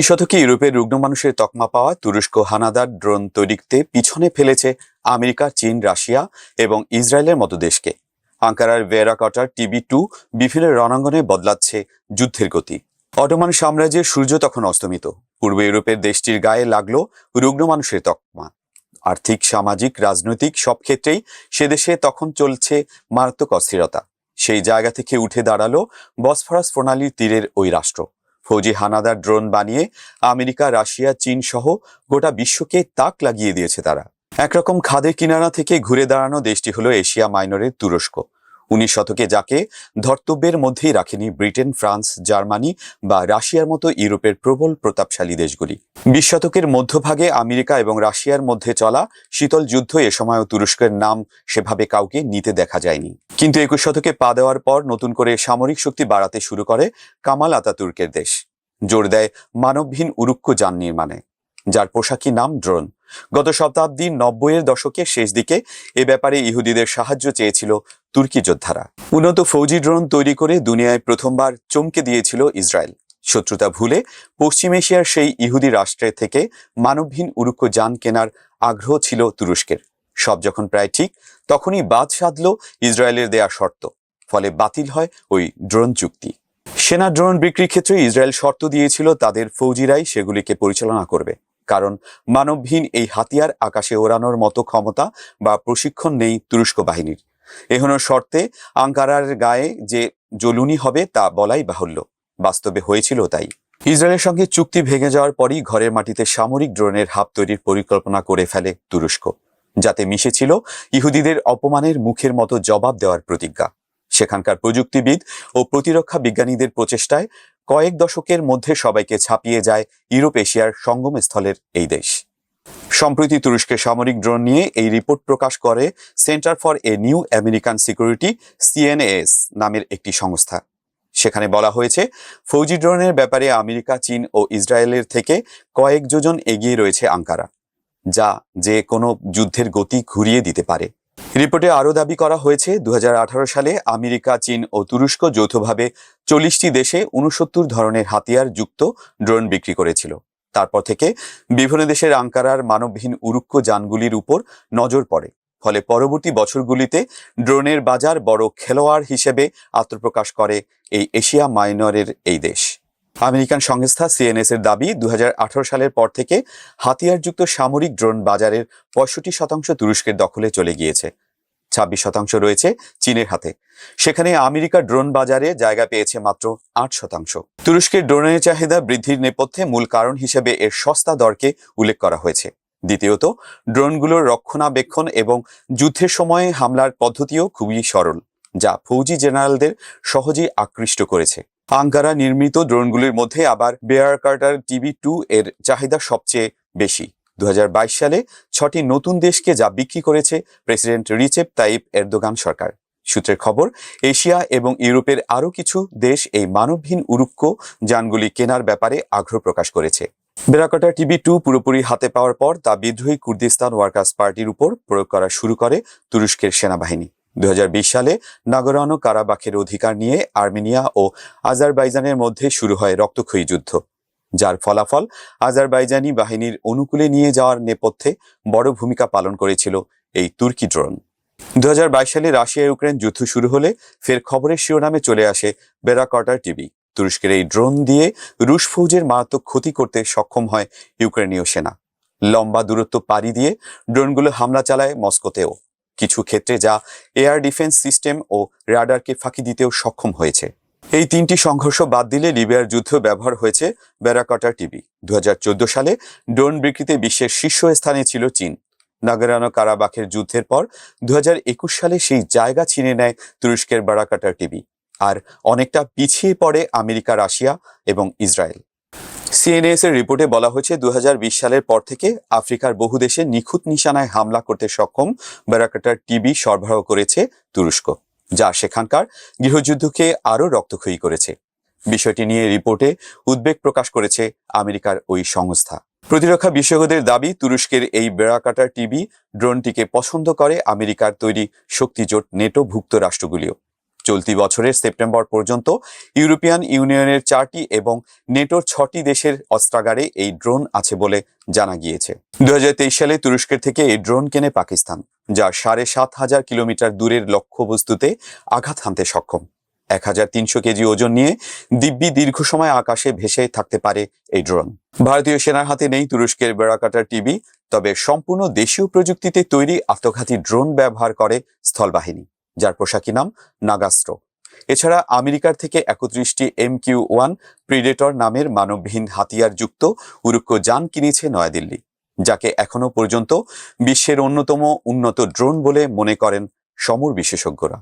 শতকে ইউরোপের রুগ্ন মানুষের তকমা পাওয়া তুরস্ক হানাদার ড্রোন তৈরিতে পিছনে ফেলেছে আমেরিকা, চীন, রাশিয়া এবং ইসরায়েলের মতো দেশকে। আঙ্কারার ভেরাকটার TB2 বিভিন্ন রণাঙ্গনে বদলাচ্ছে যুদ্ধের গতি। অটোমান সাম্রাজ্যের সূর্য তখন অস্তমিত। পূর্ব ইউরোপের দেশটির গায়ে লাগলো রুগ্ন মানুষের তকমা। আর্থিক, সামাজিক, রাজনৈতিক সব ক্ষেত্রেই সে দেশে তখন চলছে মারাত্মক অস্থিরতা। সেই জায়গা থেকে উঠে দাঁড়ালো বসফরাস প্রণালীর তীরের ওই রাষ্ট্র। ফৌজি হানাদার ড্রোন বানিয়ে আমেরিকা, রাশিয়া, চীন সহ গোটা বিশ্বকে তাক লাগিয়ে দিয়েছে তারা। একরকম খাদের কিনারা থেকে ঘুরে দাঁড়ানো দেশটি হলো এশিয়া মাইনরের তুরস্ক। 19 শতকে যাকে ধর্তব্যের মধ্যেই রাখেনি ব্রিটেন, ফ্রান্স, জার্মানি বা রাশিয়ার মতো ইউরোপের প্রবল প্রতাপশালী দেশগুলি। 20 শতকের মধ্যভাগে আমেরিকা এবং রাশিয়ার মধ্যে চলা শীতল যুদ্ধ এ সময়ও তুরস্কের নাম সেভাবে কাউকে নিতে দেখা যায়নি। কিন্তু 21 শতকে পা দেওয়ার পর নতুন করে সামরিক শক্তি বাড়াতে শুরু করে কামাল আতাতুর্কের দেশ। জোর দেয় মানবহীন উরুক্কো যান নির্মাণে, যার পোশাকি নাম ড্রোন। গত শতাব্দীর 90-এর দশকের শেষ দিকে এ ব্যাপারে ইহুদিদের সাহায্য চেয়েছিল তুর্কি যোদ্ধারা। উন্নত ফৌজি ড্রোন তৈরি করে দুনিয়ায় প্রথমবার চমকে দিয়েছিল ইসরায়েল। শত্রুতা ভুলে পশ্চিম এশিয়ার সেই ইহুদি রাষ্ট্রের থেকে মানবহীন উরুক্কো যান কেনার আগ্রহ ছিল তুরস্কের। সব যখন প্রায় ঠিক, তখনই বাদ সাধল ইসরায়েলের দেয়া শর্ত। ফলে বাতিল হয় ওই ড্রোন চুক্তি। সেনা ড্রোন বিক্রির ক্ষেত্রে ইসরায়েল শর্ত দিয়েছিল তাদের ফৌজিরাই সেগুলিকে পরিচালনা করবে, কারণ মানবহীন এই হাতিয়ার আকাশে ওড়ানোর মতো ক্ষমতা বা প্রশিক্ষণ নেই তুরস্ক বাহিনীর। এহেন শর্তে আঙ্কারার গায়ে যে জ্বলুনি হবে তা বলাই বাহুল্য। বাস্তবে হয়েছিল তাই। ইসরায়েলের সঙ্গে চুক্তি ভেঙে যাওয়ার পরই ঘরের মাটিতে সামরিক ড্রোনের হাব তৈরির পরিকল্পনা করে ফেলে তুরস্ক, যাতে মিশেছিল ইহুদিদের অপমানের মুখের মতো জবাব দেওয়ার প্রতিজ্ঞা। সেখানকার প্রযুক্তিবিদ ও প্রতিরক্ষা বিজ্ঞানীদের প্রচেষ্টায় কয়েক দশকের মধ্যে সবাইকে ছাপিয়ে যায় ইউরোপ এশিয়ার সঙ্গমস্থলের এই দেশ। সম্প্রতি তুরস্কের সামরিক ড্রোন নিয়ে এই রিপোর্ট প্রকাশ করে centre for a new American security CNAS নামের একটি সংস্থা। সেখানে বলা হয়েছে, ফৌজি ড্রোনের ব্যাপারে আমেরিকা, চীন ও ইসরায়েলের থেকে কয়েক যোজন এগিয়ে রয়েছে আঙ্কারা, যা যে কোনো যুদ্ধের গতি ঘুরিয়ে দিতে পারে। রিপোর্টে আরও দাবি করা হয়েছে, 2018 সালে আমেরিকা, চীন ও তুরস্ক যৌথভাবে 40টি দেশে 69 ধরনের হাতিয়ার যুক্ত ড্রোন বিক্রি করেছিল। তারপর থেকে বিভিন্ন দেশের আঙ্কারার মানবহীন উরুক্কো যানগুলির উপর নজর পড়ে। ফলে পরবর্তী বছরগুলিতে ড্রোনের বাজার বড় খেলোয়াড় হিসেবে আত্মপ্রকাশ করে এই এশিয়া মাইনরের এই দেশ। আমেরিকান সংস্থা CNS এর দাবি, 2018 সালের পর থেকে হাতিয়ারযুক্ত সামরিক ড্রোন বাজারের 65% তুরস্কের দখলে চলে গিয়েছে। 26% রয়েছে চীনের হাতে। সেখানে আমেরিকা ড্রোন বাজারে জায়গা পেয়েছে মাত্র 8%। তুরস্কের ড্রোনের চাহিদা বৃদ্ধির নেপথ্যে মূল কারণ হিসেবে এর সস্তা দরকে উল্লেখ করা হয়েছে। দ্বিতীয়ত, ড্রোনগুলোর রক্ষণাবেক্ষণ এবং যুদ্ধের সময়ে হামলার পদ্ধতিও খুবই সরল, যা ফৌজি জেনারেলদের সহজেই আকৃষ্ট করেছে। আঙ্কারা নির্মিত ড্রোনগুলির মধ্যে আবার ভেরাকটার TB2 এর চাহিদা সবচেয়ে বেশি। 2022 সালে 6টি নতুন দেশকে যা বিক্রি করেছে প্রেসিডেন্ট রিচেপ তাইপ এরদোগান সরকার। সূত্রের খবর, এশিয়া এবং ইউরোপের আরও কিছু দেশ এই মানবহীন উরুক্কো যানগুলি কেনার ব্যাপারে আগ্রহ প্রকাশ করেছে। ভেরাকটার TB2 পুরোপুরি হাতে পাওয়ার পর তা বিদ্রোহী কুর্দিস্তান ওয়ার্কার্স পার্টির উপর প্রয়োগ করা শুরু করে তুরস্কের সেনাবাহিনী। 2020 সালে নাগরানো কারাবাখের অধিকার নিয়ে আর্মেনিয়া ও আজারবাইজানের মধ্যে শুরু হয় রক্তক্ষয়ী যুদ্ধ, যার ফলাফল আজারবাইজানি বাহিনীর অনুকূলে নিয়ে যাওয়ার নেপথ্যে বড় ভূমিকা পালন করেছিল এই তুর্কি ড্রোন। 2022 সালে রাশিয়া ইউক্রেন যুদ্ধ শুরু হলে ফের খবরের শিরোনামে চলে আসে ভেরাকটার TB। তুরস্কের এই ড্রোন দিয়ে রুশ ফৌজের মারাত্মক ক্ষতি করতে সক্ষম হয় ইউক্রেনীয় সেনা। লম্বা দূরত্ব পাড়ি দিয়ে ড্রোনগুলো হামলা চালায় মস্কোতেও, কিছু ক্ষেত্রে যা এয়ার ডিফেন্স সিস্টেম ও রাডারকে ফাঁকি দিতেও সক্ষম হয়েছে। এই 3টি সংঘর্ষ বাদ দিলে লিবিয়ার যুদ্ধ ব্যবহার হয়েছে ভেরাকটার TB। 2014 সালে ড্রোন বিক্রিতে বিশ্বের শীর্ষস্থানে ছিল চীন। নাগরানো কারাবাখের যুদ্ধের পর 2021 সালে সেই জায়গা ছিনে নেয় তুরস্কের ভেরাকটার TB, আর অনেকটা পিছিয়ে পড়ে আমেরিকা, রাশিয়া এবং ইসরায়েল। CNS এর রিপোর্টে বলা হয়েছে, 2020 সালের পর থেকে আফ্রিকার বহু দেশে নিখুঁত নিশানায় হামলা করতে সক্ষম ভেরাকটার TB সরবরাহ করেছে তুরস্ক, যা সেখানকার গৃহযুদ্ধকে আরও রক্তক্ষয়ী করেছে। বিষয়টি নিয়ে রিপোর্টে উদ্বেগ প্রকাশ করেছে আমেরিকার ওই সংস্থা। প্রতিরক্ষা বিশেষজ্ঞদের দাবি, তুরস্কের এই ভেরাকটার TB ড্রোনটিকে পছন্দ করে আমেরিকার তৈরি শক্তিজোট নেটোভুক্ত রাষ্ট্রগুলিও। চলতি বছরের সেপ্টেম্বর পর্যন্ত ইউরোপিয়ান ইউনিয়নের 4টি এবং নেটোর 6টি দেশের অস্ত্রাগারে এই ড্রোন আছে বলে জানা গিয়েছে। 2023 সালে তুরস্কের থেকে এই ড্রোন কেনে পাকিস্তান, যা 7,500 কিলোমিটার দূরের লক্ষ্যবস্তুতে আঘাত হানতে সক্ষম। 1300 কেজি ওজন নিয়ে দিব্যি দীর্ঘ সময় আকাশে ভেসে থাকতে পারে এই ড্রোন। ভারতীয় সেনার হাতে নেই তুরস্কের বেরাকাটার টিবি, তবে সম্পূর্ণ দেশীয় প্রযুক্তিতে তৈরি আত্মঘাতী ড্রোন ব্যবহার করে স্থলবাহিনী, যার পোশাকি নাম নাগাস্ত্র। এছাড়া আমেরিকার থেকে 31টি MQ-1 প্রিডেটর নামের মানবহীন হাতিয়ারযুক্ত উরুক্কো যান কিনেছে নয়াদিল্লি, যাকে এখনো পর্যন্ত বিশ্বের অন্যতম উন্নত ড্রোন বলে মনে করেন সমর বিশেষজ্ঞরা।